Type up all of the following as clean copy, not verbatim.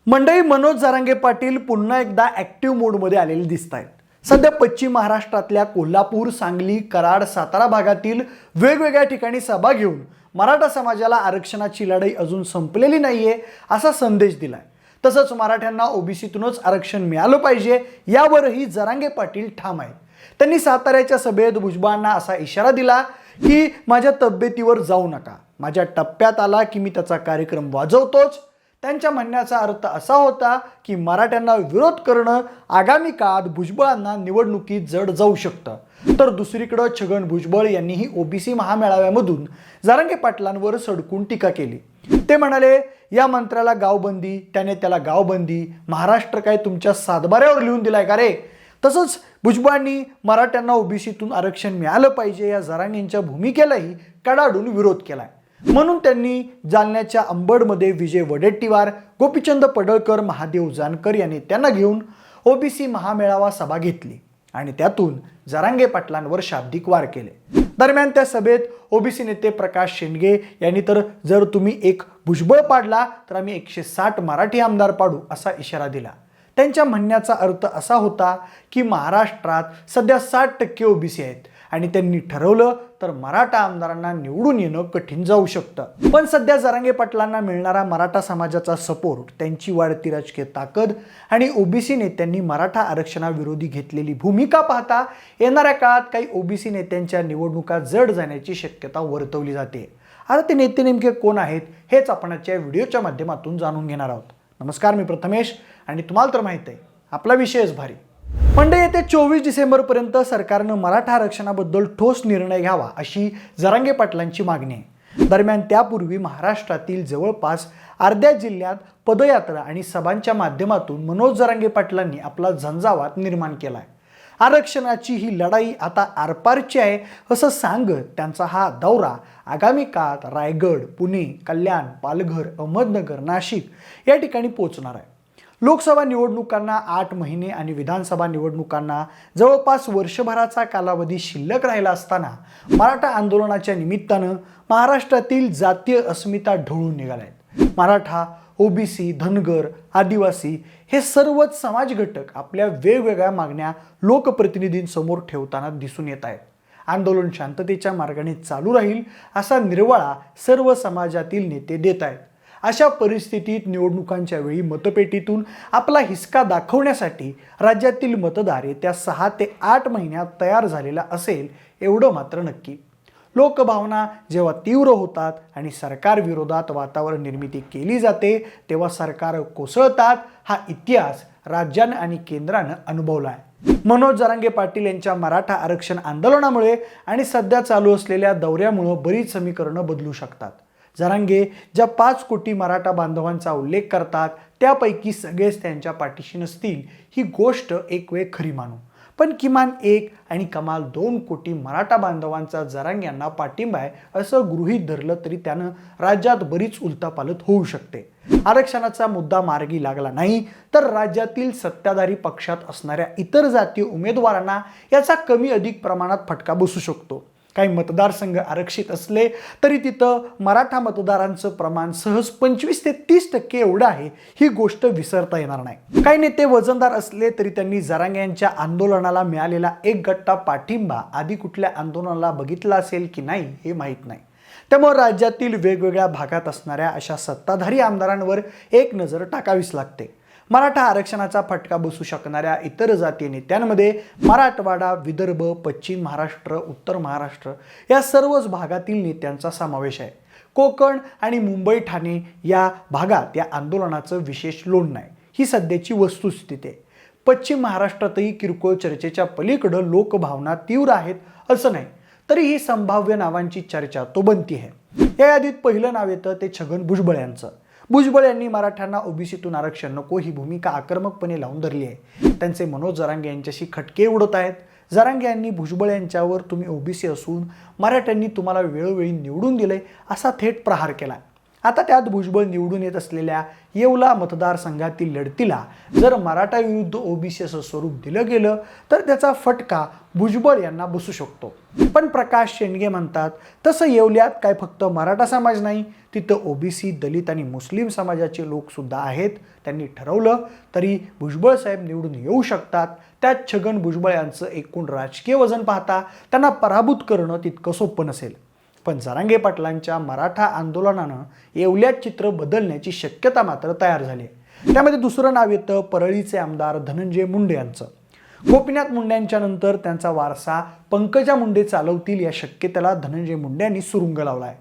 मंडळी, मनोज जरांगे पाटील पुन्हा एकदा ॲक्टिव्ह मोडमध्ये आलेले दिसत आहेत. सध्या पश्चिम महाराष्ट्रातल्या कोल्हापूर, सांगली, कराड, सातारा भागातील वेगवेगळ्या ठिकाणी सभा घेऊन मराठा समाजाला आरक्षणाची लढाई अजून संपलेली नाहीये असा संदेश दिलाय. तसंच मराठ्यांना ओबीसीतूनच आरक्षण मिळालं पाहिजे यावरही जरांगे पाटील ठाम आहेत. त्यांनी साताऱ्याच्या सभेत भुजबळांना असा इशारा दिला की माझ्या तब्येतीवर जाऊ नका, माझ्या टप्प्यात आला की मी त्याचा कार्यक्रम वाजवतोच. त्यांच्या म्हणण्याचा अर्थ असा होता की मराठ्यांना विरोध करणं आगामी काळात भुजबळांना निवडणुकीत जड जाऊ शकतं. तर दुसरीकडे छगन भुजबळ यांनीही ओबीसी महामेळाव्यामधून जरांगे पाटलांवर सडकून टीका केली. ते म्हणाले, या मंत्र्याला गावबंदी, त्याने त्याला गावबंदी, महाराष्ट्र काय तुमच्या सातबाऱ्यावर लिहून दिलाय का रे? तसंच भुजबळांनी मराठ्यांना ओबीसीतून आरक्षण मिळालं पाहिजे या जरांगेंच्या भूमिकेलाही कडाडून विरोध केलाय. म्हणून त्यांनी जालन्याच्या अंबडमध्ये विजय वडेट्टीवार, गोपीचंद पडळकर, महादेव जानकर यांनी त्यांना घेऊन ओबीसी महामेळावा सभा घेतली आणि त्यातून जरांगे पाटलांवर शाब्दिक वार केले. दरम्यान त्या सभेत ओबीसी नेते प्रकाश शेंडगे यांनी तर जर तुम्ही एक भुजबळ पाडला तर आम्ही 160 मराठी आमदार पाडू असा इशारा दिला. त्यांच्या म्हणण्याचा अर्थ असा होता की महाराष्ट्रात सध्या 60% ओबीसी आहेत आणि त्यांनी ठरवलं तर मराठा आमदारांना निवडून येणं कठीण जाऊ शकतं. पण सध्या जरांगे पाटलांना मिळणारा मराठा समाजाचा सपोर्ट, त्यांची वाढती राजकीय ताकद आणि ओबीसी नेत्यांनी मराठा आरक्षणाविरोधी घेतलेली भूमिका पाहता येणाऱ्या काळात काही ओबीसी नेत्यांच्या निवडणुका जड जाण्याची शक्यता वर्तवली जाते. आता ते नेते नेमके कोण आहेत हेच आपण आजच्या व्हिडिओच्या माध्यमातून जाणून घेणार आहोत. नमस्कार, मी प्रथमेश आणि तुम्हाला तर माहिती आहे आपला विषयच भारी. मंडळी, येत्या 24 डिसेंबरपर्यंत सरकारनं मराठा आरक्षणाबद्दल ठोस निर्णय घ्यावा अशी जरांगे पाटलांची मागणी आहे. दरम्यान त्यापूर्वी महाराष्ट्रातील जवळपास अर्ध्या जिल्ह्यात पदयात्रा आणि सभांच्या माध्यमातून मनोज जरांगे पाटलांनी आपला झंझावात निर्माण केला आहे. आरक्षणाची ही लढाई आता आरपारची आहे असं सांगत त्यांचा हा दौरा आगामी काळात रायगड, पुणे, कल्याण, पालघर, अहमदनगर, नाशिक या ठिकाणी पोहोचणार आहे. लोकसभा निवडणुकांना 8 महिने आणि विधानसभा निवडणुकांना जवळपास वर्षभराचा कालावधी शिल्लक राहिला असताना मराठा आंदोलनाच्या निमित्तानं महाराष्ट्रातील जातीय अस्मिता ढवळून निघाल्या. मराठा, ओबीसी, धनगर, आदिवासी हे सर्वच समाज घटक आपल्या वेगवेगळ्या मागण्या लोकप्रतिनिधींसमोर ठेवताना दिसून येत आहेत. आंदोलन शांततेच्या मार्गाने चालू राहील असा निर्वाळा सर्व समाजातील नेते देत आहेत. अशा परिस्थितीत निवडणुकांच्या वेळी मतपेटीतून आपला हिसका दाखवण्यासाठी राज्यातील मतदार येत्या 6 ते 8 महिन्यात तयार झालेला असेल एवढं मात्र नक्की. लोकभावना जेव्हा तीव्र होतात आणि सरकार विरोधात वातावरण निर्मिती केली जाते तेव्हा सरकार कोसळतात. हा इतिहास राज्यानं आणि केंद्रानं अनुभवला आहे. मनोज जरांगे पाटील यांच्या मराठा आरक्षण आंदोलनामुळे आणि सध्या चालू असलेल्या दौऱ्यामुळे बरीच समीकरणं बदलू शकतात. जरांगे ज्या 5 कोटी मराठा बांधवांचा उल्लेख करतात त्यापैकी सगळेच त्यांच्या पाठीशी नसतील ही गोष्ट एक वेळ खरी मानू, पण किमान 1 आणि कमाल 2 कोटी मराठा बांधवांचा जरांग्यांना पाठिंबा आहे असं गृहीत धरलं तरी त्यानं राज्यात बरीच उलथापालथ होऊ शकते. आरक्षणाचा मुद्दा मार्गी लागला नाही तर राज्यातील सत्ताधारी पक्षात असणाऱ्या इतर जातीय उमेदवारांना याचा कमी अधिक प्रमाणात फटका बसू शकतो. काही मतदारसंघ आरक्षित असले तरी तिथं मराठा मतदारांचं प्रमाण सहज 25 ते 30% एवढं आहे ही गोष्ट विसरता येणार नाही. काही नेते वजनदार असले तरी त्यांनी जरांगे यांच्या आंदोलनाला मिळालेला एक गट्टा पाठिंबा आधी कुठल्या आंदोलनाला बघितला असेल की नाही हे माहीत नाही. त्यामुळे राज्यातील वेगवेगळ्या भागात असणाऱ्या अशा सत्ताधारी आमदारांवर एक नजर टाकावीच लागते. मराठा आरक्षणाचा फटका बसू शकणाऱ्या इतर जातीय नेत्यांमध्ये मराठवाडा, विदर्भ, पश्चिम महाराष्ट्र, उत्तर महाराष्ट्र या सर्वच भागातील नेत्यांचा समावेश आहे. कोकण आणि मुंबई, ठाणे या भागात या आंदोलनाचं विशेष लोण नाही ही सध्याची वस्तुस्थिती आहे. पश्चिम महाराष्ट्रातही किरकोळ चर्चेच्या पलीकडं लोकभावना तीव्र आहेत असं नाही, तरी ही संभाव्य नावांची चर्चा तो बनती आहे. या यादीत पहिलं नाव येतं ते छगन भुजबळ यांचं. भुजबळ यांनी मराठ्यांना ओबीसीतून आरक्षण नको ही भूमिका आक्रमकपणे लावून धरली आहे. त्यांचे मनोज जरांगे यांच्याशी खटके उडत आहेत. जरांगे यांनी भुजबळ यांच्यावर तुम्ही ओबीसी असून मराठ्यांनी तुम्हाला वेळोवेळी निवडून दिले असा थेट प्रहार केला. आता त्यात भुजबळ निवडून येत असलेल्या येवला मतदारसंघातील लढतीला जर मराठा विरुद्ध ओबीसी असं स्वरूप दिलं गेलं तर त्याचा फटका भुजबळ यांना बसू शकतो. पण प्रकाश शेंडगे म्हणतात तसं येवल्यात काय फक्त मराठा समाज नाही, तिथं ओबीसी, दलित आणि मुस्लिम समाजाचे लोक सुद्धा आहेत. त्यांनी ठरवलं तरी भुजबळ साहेब निवडून येऊ शकतात. त्यात छगन भुजबळ यांचं एकूण राजकीय वजन पाहता त्यांना पराभूत करणं तितकं सोपं नसेल. पण जरांगे पाटलांच्या मराठा आंदोलनानं येवल्यात चित्र बदलण्याची शक्यता मात्र तयार झाली आहे. त्यामध्ये दुसरं नाव येतं परळीचे आमदार धनंजय मुंडे यांचं. गोपीनाथ मुंडेंच्या नंतर त्यांचा वारसा पंकजा मुंडे चालवतील या शक्यतेला धनंजय मुंडे यांनी सुरुंग लावलाय.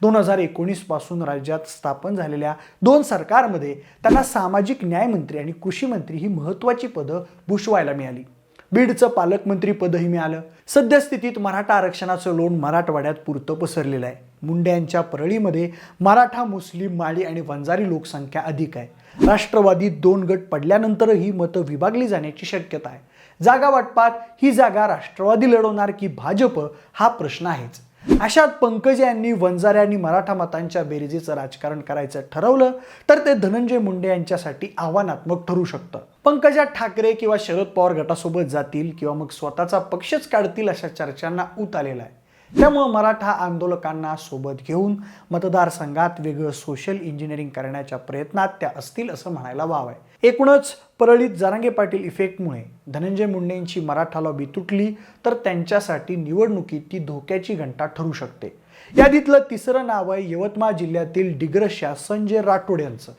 2019 पासून राज्यात स्थापन झालेल्या 2 सरकारमध्ये त्यांना सामाजिक न्याय मंत्री आणि कृषी मंत्री ही महत्त्वाची पदं भूषवायला मिळाली. बीडचं पालकमंत्री पदही मिळालं. सद्यस्थितीत मराठा आरक्षणाचं लोण मराठवाड्यात पुरतं पसरलेलं आहे. मुंडे यांच्या परळीमध्ये मराठा, मुस्लिम, माळी आणि वंजारी लोकसंख्या अधिक आहे. राष्ट्रवादीत 2 गट पडल्यानंतर ही मतं विभागली जाण्याची शक्यता आहे. जागा वाटपात ही जागा राष्ट्रवादी लढवणार की भाजप हा प्रश्न आहेच. अशात पंकजा यांनी वंजारी आणि मराठा मतांच्या बेरजेचं राजकारण करायचं ठरवलं तर ते धनंजय मुंडे यांच्यासाठी आव्हानात्मक ठरू शकतं. पंकजा ठाकरे किंवा शरद पवार गटासोबत जातील किंवा मग स्वतःचा पक्षच काढतील अशा चर्चांना ऊत आलेला आहे. त्यामुळे मराठा आंदोलकांना सोबत घेऊन मतदारसंघात वेगळं सोशल इंजिनिअरिंग करण्याच्या प्रयत्नात त्या असतील असं म्हणायला वाव आहे. एकूणच परळीत जरांगे पाटील इफेक्टमुळे धनंजय मुंडेंची मराठा लॉबी तुटली तर त्यांच्यासाठी निवडणुकीत ती धोक्याची घंटा ठरू शकते. यादीतलं तिसरं नाव आहे यवतमाळ जिल्ह्यातील डिग्रसच्या संजय राठोड यांचं.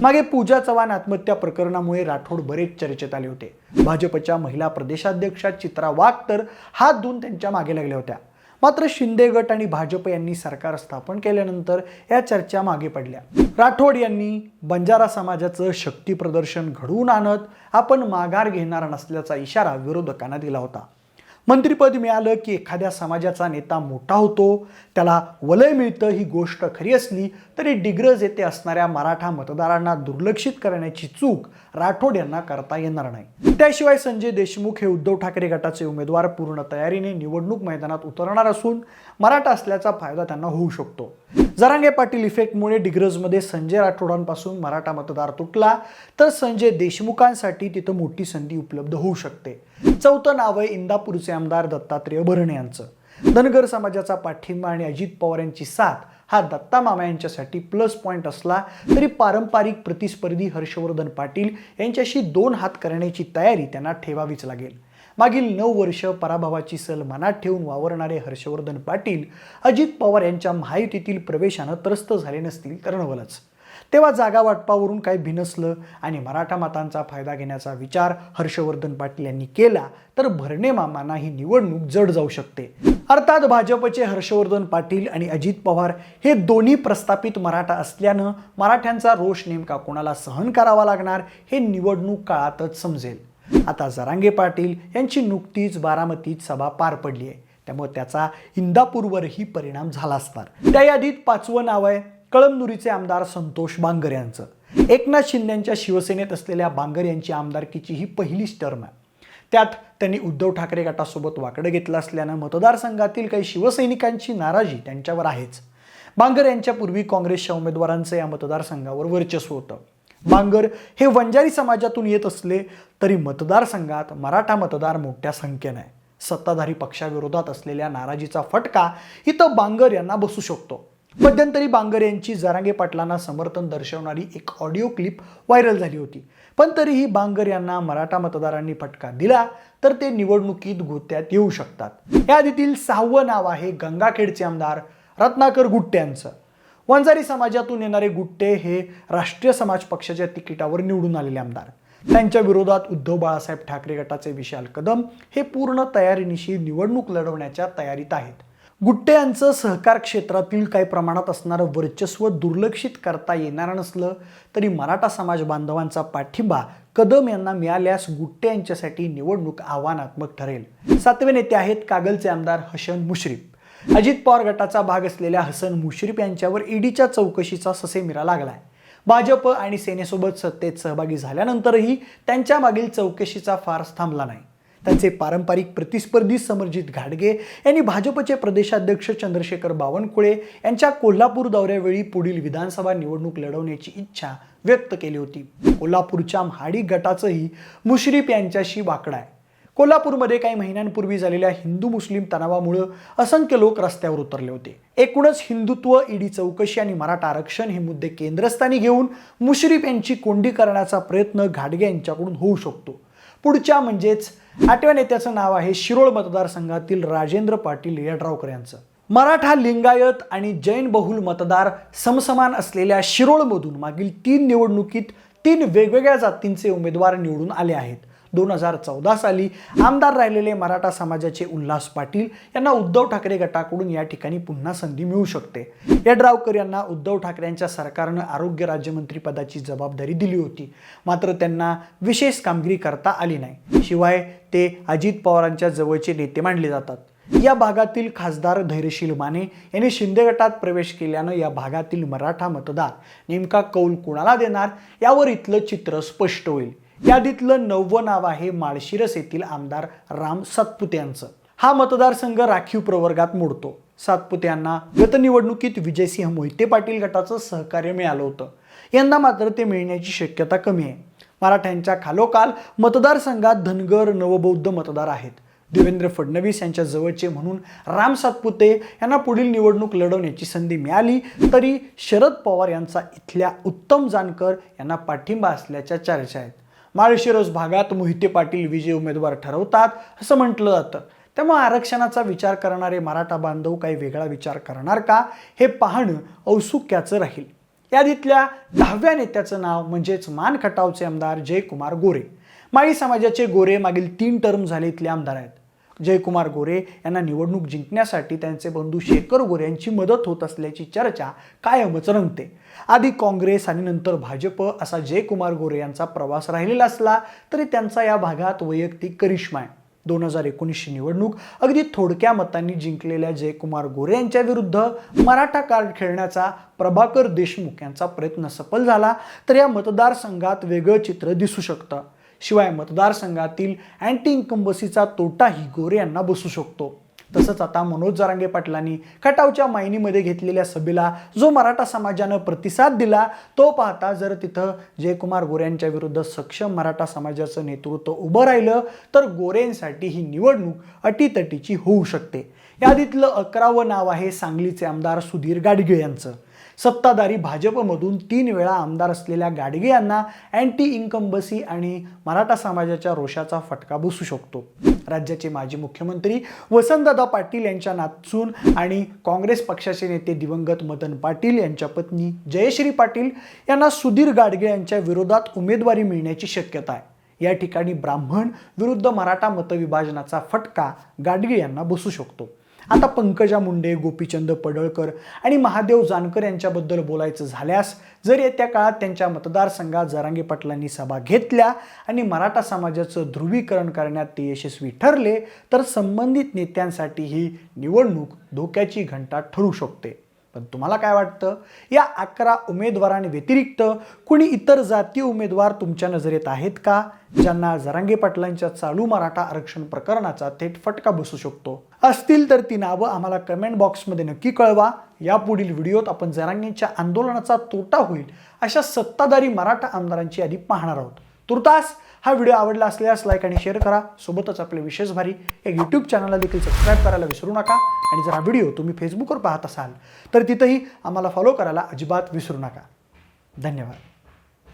मागे पूजा चव्हाण आत्महत्या प्रकरणामुळे राठोड बरेच चर्चेत आले होते. भाजपच्या महिला प्रदेशाध्यक्षा चित्रा वाघ तर हात धुवून त्यांच्या मागे लागल्या होत्या. मात्र शिंदे गट आणि भाजप यांनी सरकार स्थापन केल्यानंतर या चर्चा मागे पडल्या. राठोड यांनी बंजारा समाजाचं शक्ती प्रदर्शन घडवून आणत आपण माघार घेणार नसल्याचा इशारा विरोधकांना दिला होता. मंत्रिपद मिळालं की एखाद्या समाजाचा नेता मोठा होतो, त्याला वलय मिळतं ही गोष्ट खरी असली तरी डिग्रज येथे असणाऱ्या मराठा मतदारांना दुर्लक्षित करण्याची चूक राठोड यांना करता येणार नाही. त्याशिवाय संजय देशमुख हे उद्धव ठाकरे गटाचे उमेदवार पूर्ण तयारीने निवडणूक मैदानात उतरणार असून मराठा असल्याचा फायदा त्यांना होऊ शकतो. जरांगे पाटील इफेक्टमुळे डिग्रजमध्ये संजय राठोडांपासून मराठा मतदार तुटला तर संजय देशमुखांसाठी तिथं मोठी संधी उपलब्ध होऊ शकते. चौथं नाव आहे इंदापूरचे आमदार दत्तात्रेय भरणे यांचं. धनगर समाजाचा पाठिंबा आणि अजित पवार यांची साथ हा दत्ता मामा यांच्यासाठी प्लस पॉइंट असला तरी पारंपरिक प्रतिस्पर्धी हर्षवर्धन पाटील यांच्याशी 2 हात करण्याची तयारी त्यांना ठेवावीच लागेल. मागील 9 वर्ष पराभवाची सल मनात ठेवून वावरणारे हर्षवर्धन पाटील अजित पवार यांच्या महायुतीतील प्रवेशानं त्रस्त झाले नसतील तर नवलच. तेव्हा जागा वाटपावरून काही भिनसलं आणि मराठा मतांचा फायदा घेण्याचा विचार हर्षवर्धन पाटील यांनी केला तर भरणे मामांना ही निवडणूक जड जाऊ शकते. अर्थात भाजपचे हर्षवर्धन पाटील आणि अजित पवार हे दोन्ही प्रस्थापित मराठा असल्यानं मराठ्यांचा रोष नेमका कोणाला सहन करावा लागणार हे निवडणूक काळातच समजेल. आता जरांगे पाटील यांची नुकतीच बारामतीत सभा पार पडली आहे, त्यामुळे त्याचा इंदापूरवरही परिणाम झाला असणार. त्या यादीत 5वं नाव आहे कळमनुरीचे आमदार संतोष बांगर यांचं. एकनाथ शिंदेच्या शिवसेनेत असलेल्या बांगर यांची आमदारकीची ही पहिलीच टर्म आहे. त्यात त्यांनी उद्धव ठाकरे गटासोबत वाकडं घेतलं असल्यानं मतदारसंघातील काही शिवसैनिकांची नाराजी त्यांच्यावर आहेच. बांगर यांच्यापूर्वी काँग्रेसच्या उमेदवारांचं या मतदारसंघावर वर्चस्व होतं. बांगर हे वंजारी समाजातून येत असले तरी मतदारसंघात मराठा मतदार मोठ्या संख्येने आहे. सत्ताधारी पक्षाविरोधात असलेल्या नाराजीचा फटका इथं बांगर यांना बसू शकतो. मध्यंतरी बांगर यांची जरांगे पाटलांना समर्थन दर्शवणारी एक ऑडिओ क्लिप व्हायरल झाली होती. पण तरीही बांगर यांना मराठा मतदारांनी फटका दिला तर ते निवडणुकीत गोत्यात येऊ शकतात. या आधीतील 6वं नाव आहे गंगाखेडचे आमदार रत्नाकर गुट्टे यांचं. वंजारी समाजातून येणारे गुट्टे हे राष्ट्रीय समाज पक्षाच्या तिकिटावर निवडून आलेले आमदार. त्यांच्या विरोधात उद्धव बाळासाहेब ठाकरे गटाचे विशाल कदम हे पूर्ण तयारीनिशी निवडणूक लढवण्याच्या तयारीत आहेत. गुट्टे यांचं सहकार क्षेत्रातील काही प्रमाणात असणारं वर्चस्व दुर्लक्षित करता येणार नसलं तरी मराठा समाज बांधवांचा पाठिंबा कदम यांना मिळाल्यास गुट्टे यांच्यासाठी निवडणूक आव्हानात्मक ठरेल. 7वे नेते आहेत कागलचे आमदार हसन मुश्रीफ. अजित पवार गटाचा भाग असलेल्या हसन मुश्रीफ यांच्यावर ईडीच्या चौकशीचा ससेमिरा लागलाय. भाजप आणि सेनेसोबत सत्तेत सहभागी झाल्यानंतरही त्यांच्या मागील चौकशीचा फारच थांबला नाही. त्यांचे पारंपरिक प्रतिस्पर्धी समरजित घाटगे यांनी भाजपचे प्रदेशाध्यक्ष चंद्रशेखर बावनकुळे यांच्या कोल्हापूर दौऱ्यावेळी पुढील विधानसभा निवडणूक लढवण्याची इच्छा व्यक्त केली होती. कोल्हापूरच्या महाडिक गटाचंही मुश्रीफ यांच्याशी वाकडं आहे. कोल्हापूरमध्ये काही महिन्यांपूर्वी झालेल्या हिंदू मुस्लिम तणावामुळे असंख्य लोक रस्त्यावर उतरले होते. एकूणच हिंदुत्व, ईडी चौकशी आणि मराठा आरक्षण हे मुद्दे केंद्रस्थानी घेऊन मुश्रीफ यांची कोंडी करण्याचा प्रयत्न घाटगे यांच्याकडून होऊ शकतो. पुढच्या म्हणजेच 8व्या नेत्याचं नाव आहे शिरोळ मतदारसंघातील राजेंद्र पाटील यड्रावकर यांचं. मराठा, लिंगायत आणि जैन बहुल मतदार समसमान असलेल्या शिरोळमधून मागील 3 निवडणुकीत 3 वेगवेगळ्या जातींचे उमेदवार निवडून आले आहेत. 2014 साली आमदार राहिलेले मराठा समाजाचे उल्हास पाटील यांना उद्धव ठाकरे गटाकडून या ठिकाणी पुन्हा संधी मिळू शकते. यड्रावकर यांना उद्धव ठाकरेंच्या सरकारनं आरोग्य राज्यमंत्री पदाची जबाबदारी दिली होती, मात्र त्यांना विशेष कामगिरी करता आली नाही. शिवाय ते अजित पवारांच्या जवळचे नेते मानले जातात. या भागातील खासदार धैर्यशील माने यांनी शिंदे गटात प्रवेश केल्यानं या भागातील मराठा मतदार नेमका कौल कोणाला देणार यावर इथलं चित्र स्पष्ट होईल. यादीतलं 9वं नाव आहे माळशिरस येथील आमदार राम सातपुते यांचं. हा मतदारसंघ राखीव प्रवर्गात मोडतो. सातपुते यांना गत निवडणुकीत विजयसिंह मोहिते पाटील गटाचं सहकार्य मिळालं होतं. यंदा मात्र ते मिळण्याची शक्यता कमी आहे. मराठ्यांच्या खालोखाल मतदारसंघात धनगर, नवबौद्ध मतदार आहेत. देवेंद्र फडणवीस यांच्या जवळचे म्हणून राम सातपुते यांना पुढील निवडणूक लढवण्याची संधी मिळाली तरी शरद पवार यांचा इथल्या उत्तम जानकर यांना पाठिंबा असल्याच्या चर्चा आहेत. माळशिरस भागात मोहिते पाटील विजयी उमेदवार ठरवतात असं म्हटलं जातं. त्यामुळे आरक्षणाचा विचार करणारे मराठा बांधव काही वेगळा विचार करणार का हे पाहणं औत्सुक्याचं राहील. यादीतल्या 10व्या नेत्याचं नाव म्हणजेच मान खटावचे आमदार जयकुमार गोरे. माळी समाजाचे गोरे मागील 3 टर्म झाले इथले आमदार आहेत. जयकुमार गोरे यांना निवडणूक जिंकण्यासाठी त्यांचे बंधू शेखर गोरे यांची मदत होत असल्याची चर्चा कायमच रंगते. आधी काँग्रेस आणि नंतर भाजप असा जयकुमार गोरे यांचा प्रवास राहिलेला असला तरी त्यांचा या भागात वैयक्तिक करिश्मा आहे. 2019ची निवडणूक अगदी थोडक्या मतांनी जिंकलेल्या जयकुमार गोरे यांच्या विरुद्ध मराठा कार्ड खेळण्याचा प्रभाकर देशमुख यांचा प्रयत्न सफल झाला तर या मतदारसंघात वेगळं चित्र दिसू शकतं. शिवाय मतदारसंघातील अँटी इन्कम्बसीचा तोटाही गोरे यांना बसू शकतो. तसंच आता मनोज जरांगे पाटलांनी खटावच्या मायनीमध्ये घेतलेल्या सभेला जो मराठा समाजानं प्रतिसाद दिला तो पाहता जर तिथं जयकुमार गोरे यांच्या विरुद्ध सक्षम मराठा समाजाचं नेतृत्व उभं राहिलं तर गोरेंसाठी ही निवडणूक अटीतटीची होऊ शकते. यादीतलं 11वं नाव आहे सांगलीचे आमदार सुधीर गाडगीळ यांचं. सत्ताधारी भाजपमधून 3 वेळा आमदार असलेल्या गाडगे यांना अँटी इन्कम्बसी आणि मराठा समाजाच्या रोषाचा फटका बसू शकतो. राज्याचे माजी मुख्यमंत्री वसंतदादा पाटील यांच्या नातसून आणि काँग्रेस पक्षाचे नेते दिवंगत मदन पाटील यांच्या पत्नी जयश्री पाटील यांना सुधीर गाडगे यांच्या विरोधात उमेदवारी मिळण्याची शक्यता आहे. या ठिकाणी ब्राह्मण विरुद्ध मराठा मतविभाजनाचा फटका गाडगे यांना बसू शकतो. आता पंकजा मुंडे, गोपीचंद पडळकर आणि महादेव जानकर यांच्याबद्दल बोलायचं झाल्यास जर येत्या काळात त्यांच्या मतदारसंघात जरांगे पाटलांनी सभा घेतल्या आणि मराठा समाजाचं ध्रुवीकरण करण्यात ते यशस्वी ठरले तर संबंधित नेत्यांसाठी ही निवडणूक धोक्याची घंटा ठरू शकते. पण तुम्हाला काय वाटतं? या 11 उमेदवारांव्यतिरिक्त कुणी इतर जातीय उमेदवार तुमच्या नजरेत आहेत का ज्यांना जरांगे पाटलांच्या चालू मराठा आरक्षण प्रकरणाचा थेट फटका बसू शकतो? असतील तर ती नावं आम्हाला कमेंट बॉक्समध्ये नक्की कळवा. यापुढील व्हिडिओत आपण जरांगेंच्या आंदोलनाचा तोटा होईल अशा सत्ताधारी मराठा आमदारांची यादी पाहणार आहोत. तुर्तास हा व्हिडिओ आवडला असल्यास लाईक आणि शेअर करा. सोबतच आपले विशेष भारी या यूट्यूब चॅनलला देखील सबस्क्राईब करायला विसरू नका. आणि जर हा व्हिडिओ तुम्ही फेसबुकवर पाहत असाल तर तिथंही आम्हाला फॉलो करायला अजिबात विसरू नका. धन्यवाद.